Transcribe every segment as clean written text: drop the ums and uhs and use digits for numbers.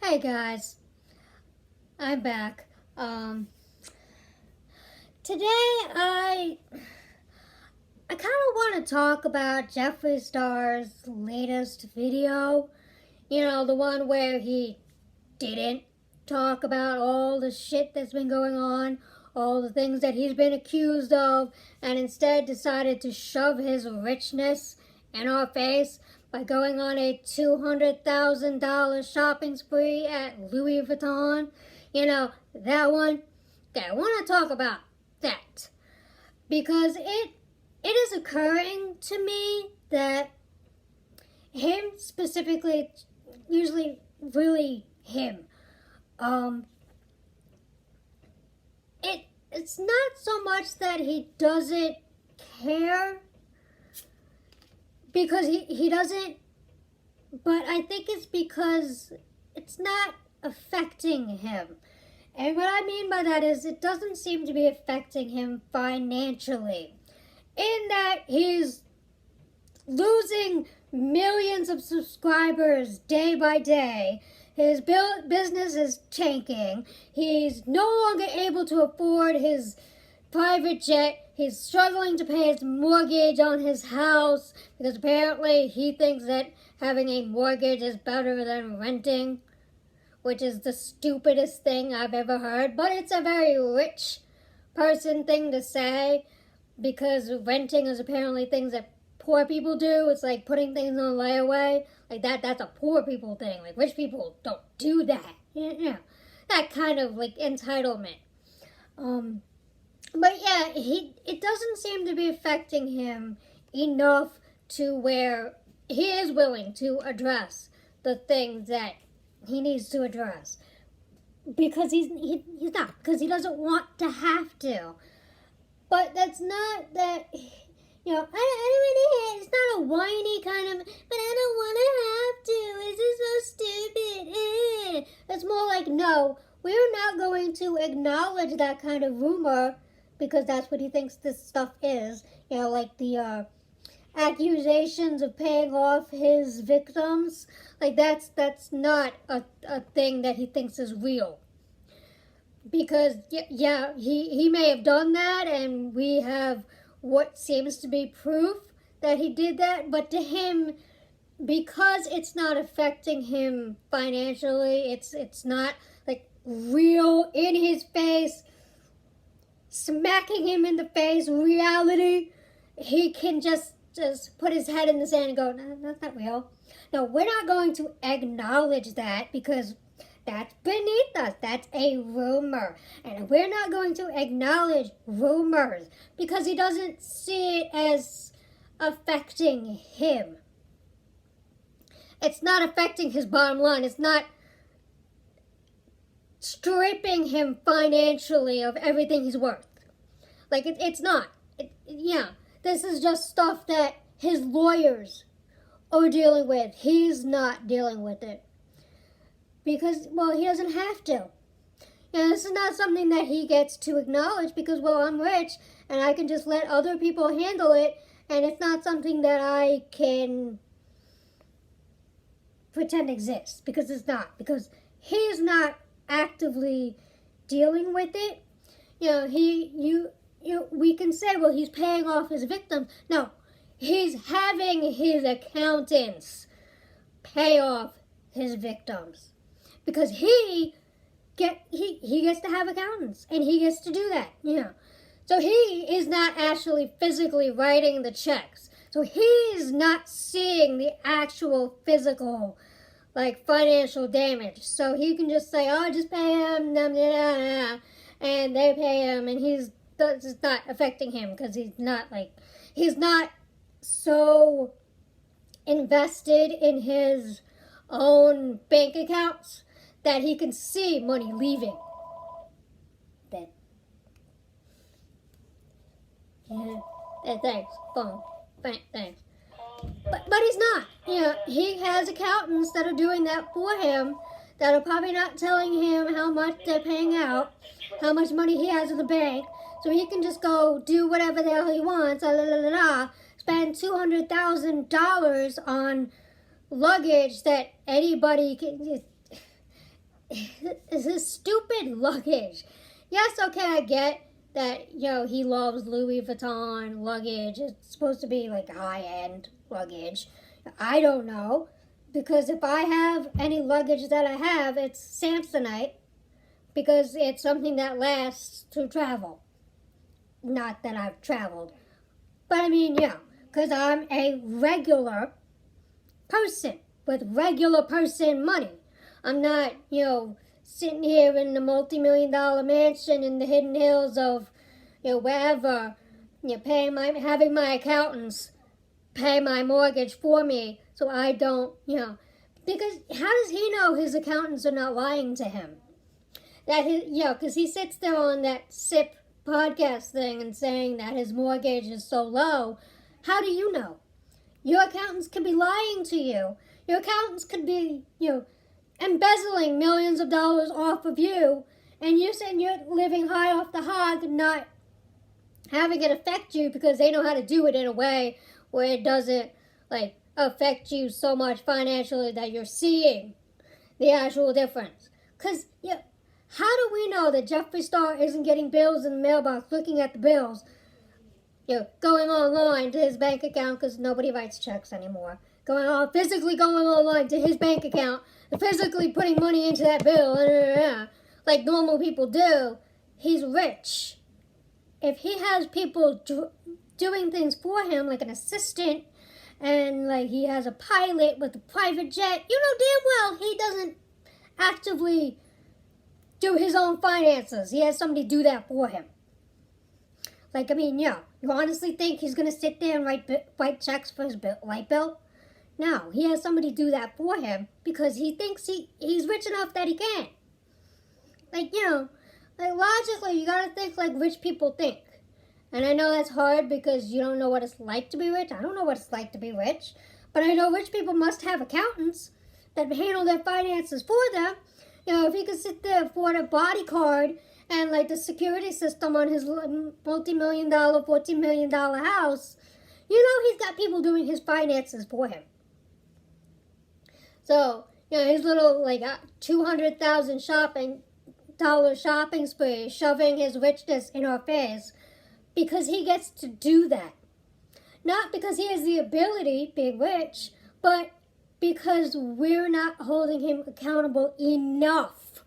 Hey guys, I'm back. Today I kind of want to talk about Jeffree Star's latest video. You know, the one where he didn't talk about all the shit that's been going on, all the things that he's been accused of, and instead decided to shove his richness in our face by going on a $200,000 shopping spree at Louis Vuitton. You know, that one. Okay, I want to talk about that because it is occurring to me that him specifically, usually really him, it's not so much that he doesn't care, because he doesn't, but I think it's because it's not affecting him. And what I mean by that is it doesn't seem to be affecting him financially, in that he's losing millions of subscribers day by day. His business is tanking. He's no longer able to afford his private jet. He's struggling to pay his mortgage on his house because apparently he thinks that having a mortgage is better than renting, which is the stupidest thing I've ever heard. But it's a very rich person thing to say, because renting is apparently things that poor people do. It's like putting things on layaway. Like that's a poor people thing. Like rich people don't do that. You know, that kind of like entitlement. But yeah, it doesn't seem to be affecting him enough to where he is willing to address the things that he needs to address. Because he's not. Because he doesn't want to have to. But that's not that, you know, it's not a whiny kind of, but I don't want to have to. This is so stupid. It's more like, no, we're not going to acknowledge that kind of rumor, because that's what he thinks this stuff is. You know, like the accusations of paying off his victims. Like that's not a thing that he thinks is real. Because, yeah, he may have done that, and we have what seems to be proof that he did that, but to him, because it's not affecting him financially, it's not like real in his face, smacking him in the face reality, he can just put his head in the sand and go, no, that's not real. No, we're not going to acknowledge that because that's beneath us. That's a rumor. And we're not going to acknowledge rumors because he doesn't see it as affecting him. It's not affecting his bottom line. It's not stripping him financially of everything he's worth. Like, it's not. Yeah, this is just stuff that his lawyers are dealing with. He's not dealing with it. Because, well, he doesn't have to. And this is not something that he gets to acknowledge because, well, I'm rich and I can just let other people handle it, and it's not something that I can pretend exists, because it's not. Because he's not actively dealing with it. You know, we can say, well, he's paying off his victims. No, he's having his accountants pay off his victims. Because he gets to have accountants, and he gets to do that, you know. So he is not actually physically writing the checks. So he's not seeing the actual physical, like, financial damage. So he can just say, oh, just pay him, and they pay him, and it's not affecting him because he's not so invested in his own bank accounts that he can see money leaving. Then, yeah, thanks, phone, thanks. But he's not. You know, he has accountants that are doing that for him, that are probably not telling him how much they're paying out, how much money he has in the bank, so he can just go do whatever the hell he wants, spend $200,000 on luggage that anybody can. is his stupid luggage. Yes, okay, I get that, he loves Louis Vuitton luggage. It's supposed to be like high-end luggage. I don't know, because if I have any luggage that I have, it's Samsonite, because it's something that lasts to travel. Not that I've traveled. But I mean, because I'm a regular person with regular person money. I'm not, sitting here in the multi-million-dollar mansion in the hidden hills of, wherever, having my accountants pay my mortgage for me so I don't, because how does he know his accountants are not lying to him? That because he sits there on that SIP podcast thing and saying that his mortgage is so low. How do you know? Your accountants could be lying to you. Your accountants could be, embezzling millions of dollars off of you, and you're saying you're living high off the hog, not having it affect you because they know how to do it in a way where it doesn't, affect you so much financially that you're seeing the actual difference. Because, how do we know that Jeffree Star isn't getting bills in the mailbox, looking at the bills, going online to his bank account because nobody writes checks anymore, physically going online to his bank account, and physically putting money into that bill, like normal people do? He's rich. If he has people doing things for him, like an assistant, and he has a pilot with a private jet, you know damn well he doesn't actively do his own finances. He has somebody do that for him. You honestly think he's going to sit there and write checks for his light bill? No, he has somebody do that for him because he thinks he's rich enough that he can. Logically, you got to think like rich people think. And I know that's hard because you don't know what it's like to be rich. I don't know what it's like to be rich. But I know rich people must have accountants that handle their finances for them. If he could sit there, afford a bodyguard and the security system on his multi-million-dollar, $14 million house, he's got people doing his finances for him. So, his little $200,000 shopping spree, shoving his richness in our face, because he gets to do that. Not because he has the ability, being rich, but because we're not holding him accountable enough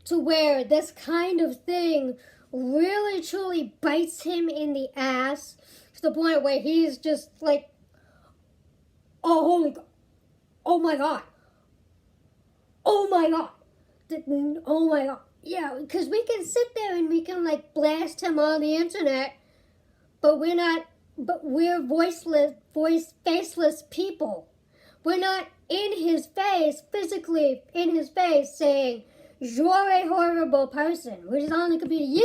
to where this kind of thing really truly bites him in the ass to the point where he's just oh, holy God. Oh my God. Oh my God. Oh my God. Yeah, because we can sit there and we can blast him on the internet, but we're faceless people. We're not in his face, physically in his face, saying, "You're a horrible person." We're just only could be,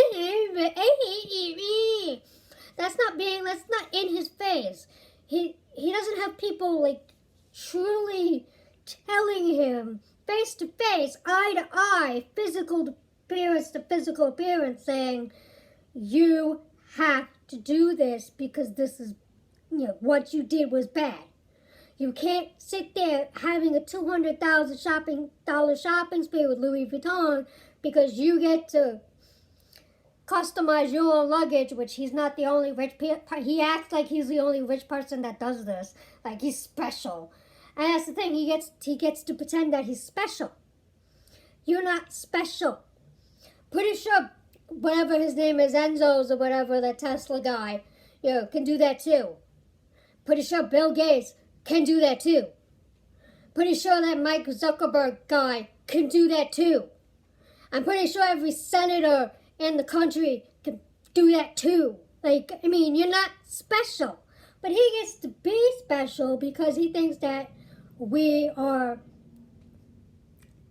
that's not in his face. He doesn't have people truly telling him face to face, eye to eye, physical appearance to physical appearance, saying, "You have to do this because this is, what you did was bad." You can't sit there having a $200,000 shopping spree with Louis Vuitton because you get to customize your own luggage, which he's not the only rich person. He acts like he's the only rich person that does this, like he's special. And that's the thing, he gets to pretend that he's special. You're not special. Pretty sure whatever his name is, Enzo's or whatever, that Tesla guy, can do that too. Pretty sure Bill Gates can do that too. Pretty sure that Mike Zuckerberg guy can do that too. I'm pretty sure every senator in the country can do that too. You're not special. But he gets to be special because he thinks that we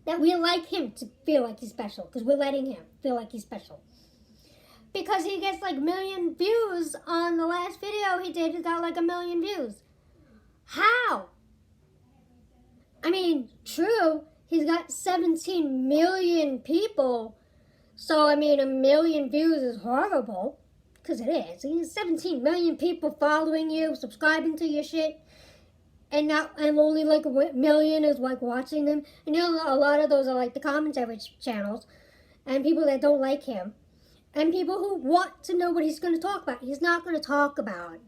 like him to feel like he's special, because we're letting him feel like he's special. Because he gets 1 million views on the last video he did. He got 1 million views. How? True, he's got 17 million people. So, 1 million views is horrible. Because it is. He has 17 million people following you, subscribing to your shit. and only like a million is like watching them. And a lot of those are like the commentary channels, and people that don't like him, and people who want to know what he's going to talk about. He's not going to talk about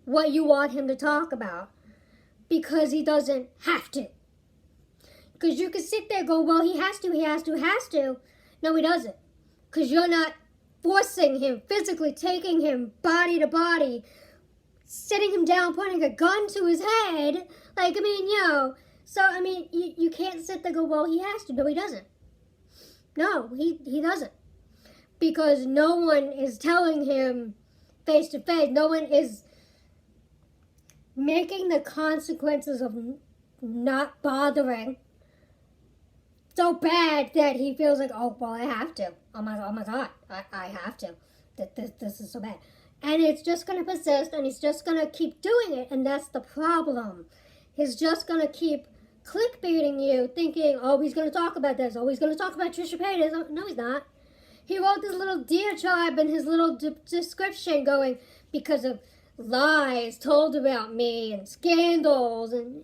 what you want him to talk about because he doesn't have to. Because you can sit there and go, well, he has to. No, he doesn't. Because you're not forcing him, physically taking him body to body, sitting him down, pointing a gun to his head. Like, I mean, So, I mean, you can't sit there and go, well, he has to. No, he doesn't. No, he doesn't. Because no one is telling him face to face. No one is making the consequences of not bothering so bad that he feels like, oh, well, I have to. Oh my God, I have to. This is so bad. And it's just going to persist, and he's just going to keep doing it, and that's the problem. He's just going to keep clickbaiting you, thinking, oh, he's going to talk about this. Oh, he's going to talk about Trisha Paytas. No, he's not. He wrote this little diatribe in his little description going, because of lies told about me and scandals and...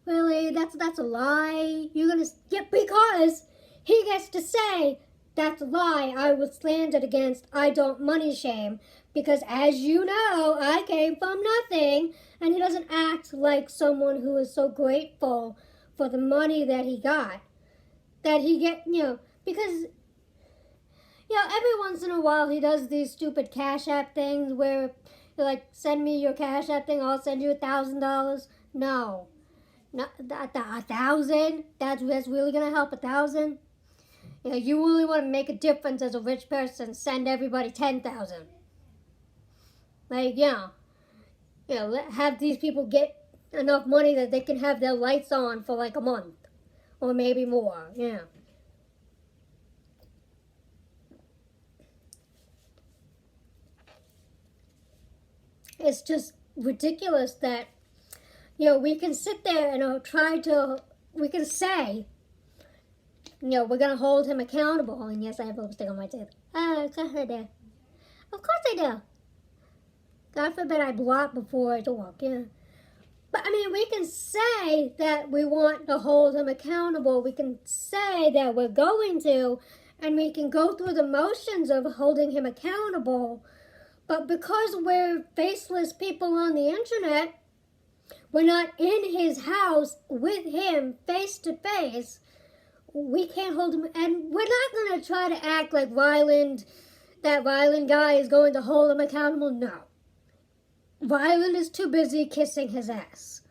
Really? That's a lie? You're gonna... Yeah, because he gets to say, that's a lie, I was slandered against, I don't money shame. Because as you know, I came from nothing. And he doesn't act like someone who is so grateful for the money that he got. That he because... every once in a while he does these stupid Cash App things where you're like, send me your Cash App thing, I'll send you $1,000. No. Not 1,000? That's really gonna help 1,000? You really want to make a difference as a rich person, send everybody 10,000. Like, have these people get enough money that they can have their lights on for like a month. Or maybe more, It's just ridiculous that, we can sit there and we can say, we're going to hold him accountable. And yes, I have lipstick on my teeth. Oh, of course I do. Of course I do. God forbid I blot before I talk, But, I mean, we can say that we want to hold him accountable. We can say that we're going to, and we can go through the motions of holding him accountable. But because we're faceless people on the internet, we're not in his house with him face to face, we can't hold him. And we're not going to try to act like that Ryland guy is going to hold him accountable. No. Ryland is too busy kissing his ass.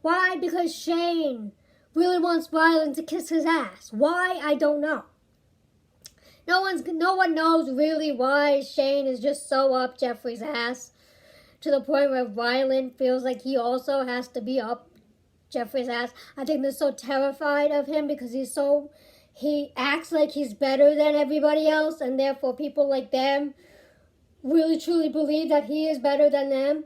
Why? Because Shane really wants Ryland to kiss his ass. Why? I don't know. No one knows really why Shane is just so up Jeffree's ass to the point where Ryland feels like he also has to be up Jeffree's ass. I think they're so terrified of him because he acts like he's better than everybody else, and therefore people like them really truly believe that he is better than them.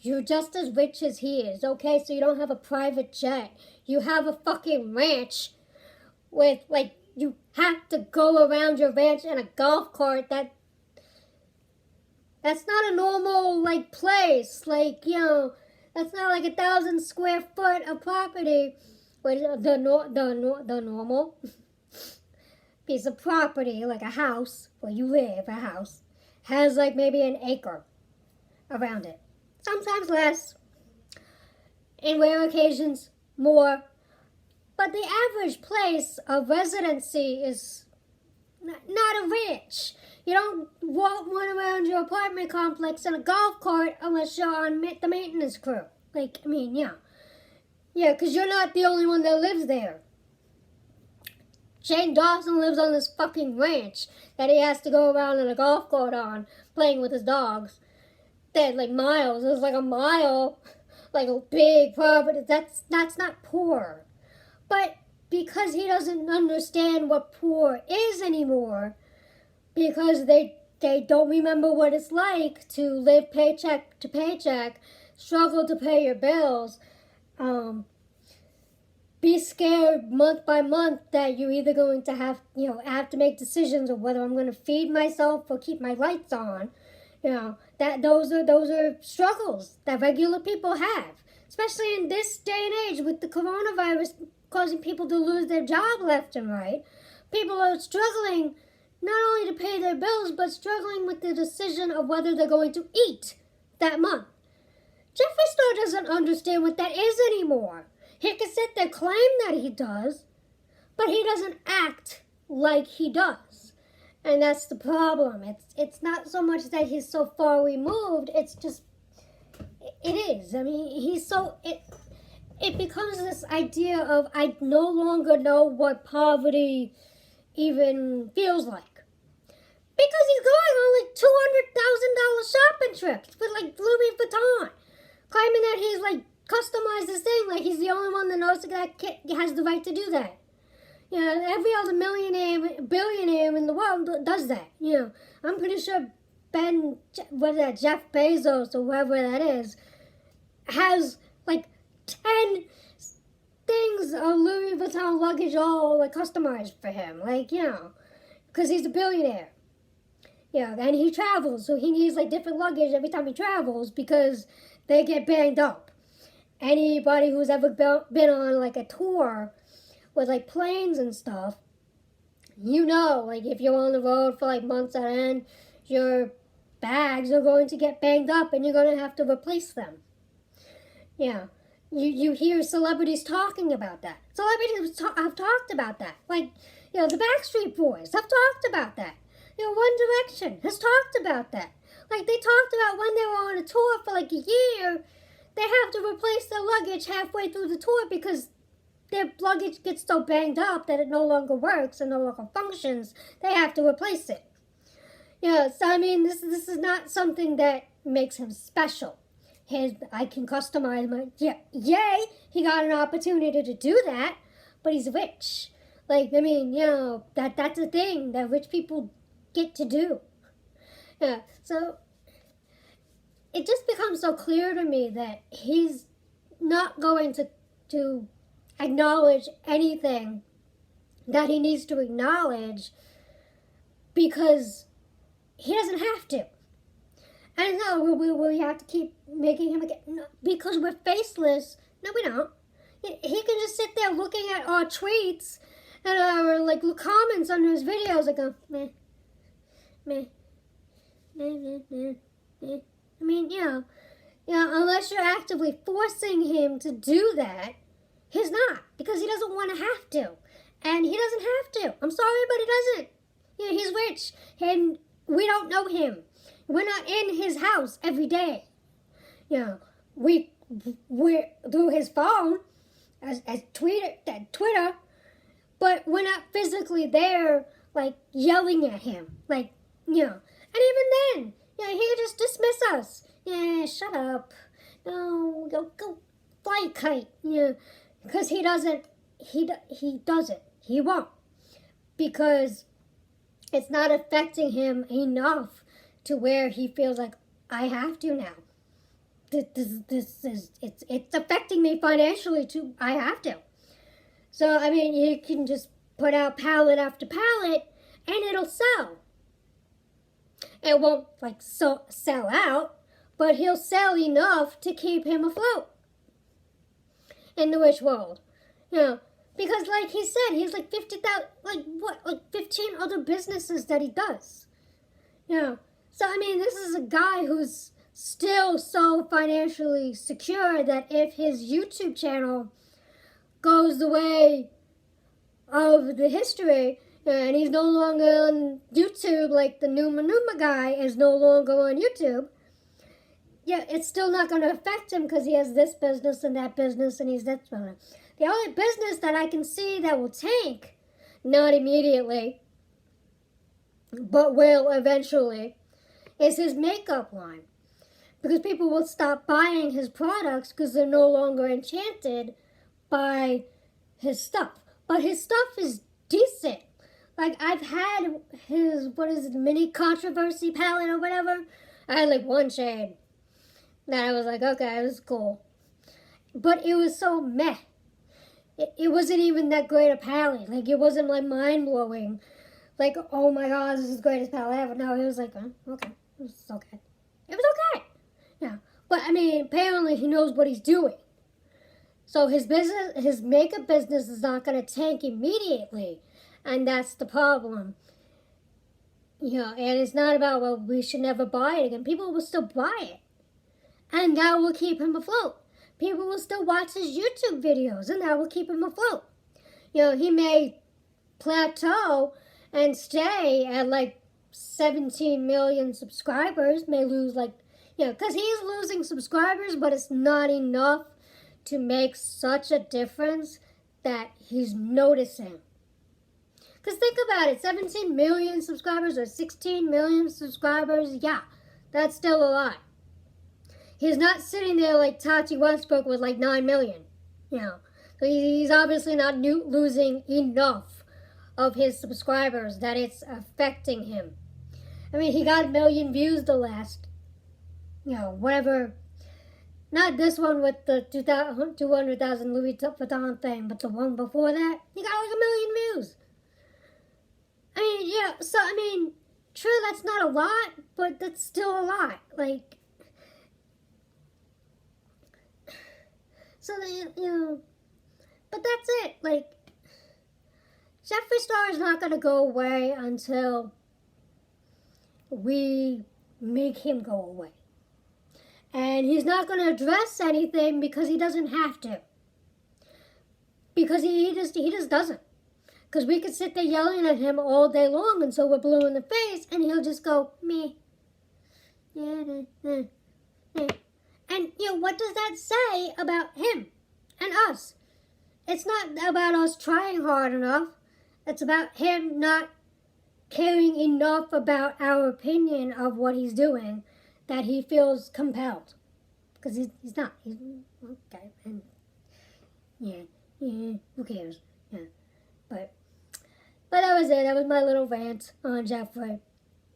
You're just as rich as he is, okay? So you don't have a private jet. You have a fucking ranch with, you have to go around your ranch in a golf cart. That's not a normal, place. That's not 1,000 square foot of property. The normal piece of property, like a house where you live, has maybe an acre around it. Sometimes less. In rare occasions, more. But the average place of residency is not a ranch. You don't run around your apartment complex in a golf cart unless you're on the maintenance crew. Yeah, because you're not the only one that lives there. Shane Dawson lives on this fucking ranch that he has to go around in a golf cart on, playing with his dogs. That, miles. It's a mile, a big property. That's not poor. But because he doesn't understand what poor is anymore, because they don't remember what it's like to live paycheck to paycheck, struggle to pay your bills, be scared month by month that you're either going to have to make decisions of whether I'm going to feed myself or keep my lights on. that those are struggles that regular people have, especially in this day and age with the coronavirus causing people to lose their job left and right. People are struggling not only to pay their bills, but struggling with the decision of whether they're going to eat that month. Jeffree Star doesn't understand what that is anymore. He can sit there claim that he does, but he doesn't act like he does. And that's the problem. It's not so much that he's so far removed, it's just, it is. I mean, he's so, it becomes this idea of I no longer know what poverty even feels like. Because he's going on like $200,000 shopping trips with like Louis Vuitton, claiming that he's like customized this thing, like he's the only one that knows that has the right to do that. You know, every other billionaire in the world does that. You know, I'm pretty sure Jeff Bezos or whoever that is, has like 10 things of Louis Vuitton luggage all like customized for him. Like, you know, because he's a billionaire. Yeah, and he travels, so he needs like different luggage every time he travels because they get banged up. Anybody who's ever been on like a tour with like planes and stuff, you know, like if you're on the road for like months at end, your bags are going to get banged up and you're going to have to replace them. Yeah, you hear celebrities talking about that. Celebrities have talked about that. Like, you know, the Backstreet Boys have talked about that. You know, One Direction has talked about that. Like, they talked about when they were on a tour for like a year, they have to replace their luggage halfway through the tour because their luggage gets so banged up that it no longer works and no longer functions. They have to replace it. Yeah, so I mean, this is not something that makes him special. I can customize my, yay, he got an opportunity to do that, but he's rich. Like, I mean, you know, that's a thing that rich people get to do. Yeah, so it just becomes so clear to me that he's not going to acknowledge anything that he needs to acknowledge because he doesn't have to. And no, we have to keep making him again. No, because we're faceless. No, we don't. He can just sit there looking at our tweets and our like comments under his videos and go, meh, meh, meh, meh, meh, meh. I mean, you know, unless you're actively forcing him to do that, he's not, because he doesn't want to have to. And he doesn't have to. I'm sorry, but he doesn't. Yeah, he's rich, and we don't know him. We're not in his house every day. You know, we're through his phone, as Twitter, but we're not physically there, like, yelling at him. Like, you know, and even then, yeah, he could just dismiss us. Yeah, shut up. No, go fly a kite. Yeah, because he doesn't. He won't. Because it's not affecting him enough to where he feels like, I have to now. It's affecting me financially too. I have to. So, I mean, you can just put out pallet after pallet and it'll sell. It won't, like, sell out, but he'll sell enough to keep him afloat in the rich world. You know, because like he said, he's like 50,000, like 15 other businesses that he does. You know, so I mean, this is a guy who's still so financially secure that if his YouTube channel goes the way of the history, and he's no longer on YouTube, like the Numa guy is no longer on YouTube, yeah, it's still not going to affect him because he has this business and that business and he's this one. The only business that I can see that will tank, not immediately, but will eventually, is his makeup line. Because people will stop buying his products because they're no longer enchanted by his stuff. But his stuff is decent. Like, I've had his, mini controversy palette or whatever. I had like one shade that I was like, okay, it was cool. But it was so meh. It wasn't even that great a palette. Like, it wasn't like mind-blowing. Like, oh my god, this is the greatest palette ever. No, it was like, okay, it was okay. It was But I mean, apparently he knows what he's doing. So his makeup business is not going to tank immediately. And that's the problem. And it's not about, well, we should never buy it again. People will still buy it. And that will keep him afloat. People will still watch his YouTube videos, and that will keep him afloat. He may plateau and stay at like 17 million subscribers, may lose because he's losing subscribers, but it's not enough to make such a difference that he's noticing. Because think about it, 17 million subscribers or 16 million subscribers, yeah, that's still a lot. He's not sitting there like Tati Westbrook with like 9 million, So he's obviously not losing enough of his subscribers that it's affecting him. I mean, he got 1 million views the last, whatever. Not this one with the 200,000 Louis Vuitton thing, but the one before that, he got like 1 million views. I mean, true, that's not a lot, but that's still a lot. But that's it. Jeffree Star is not going to go away until we make him go away. And he's not going to address anything because he doesn't have to. Because he just doesn't. Because we could sit there yelling at him all day long until we're blue in the face, and he'll just go, meh. And, what does that say about him and us? It's not about us trying hard enough. It's about him not caring enough about our opinion of what he's doing that he feels compelled. Because he's not. He's okay. And who cares? Yeah. But that was it. That was my little rant on Jeffree.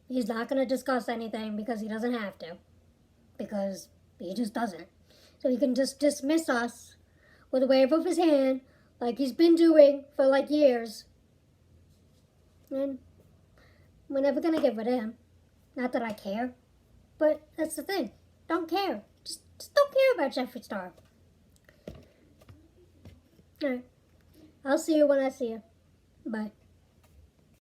He's not going to discuss anything because he doesn't have to. Because he just doesn't. So he can just dismiss us with a wave of his hand like he's been doing for like years. And we're never going to get rid of him. Not that I care. But that's the thing. Don't care. Just don't care about Jeffree Star. Alright. I'll see you when I see you. Bye.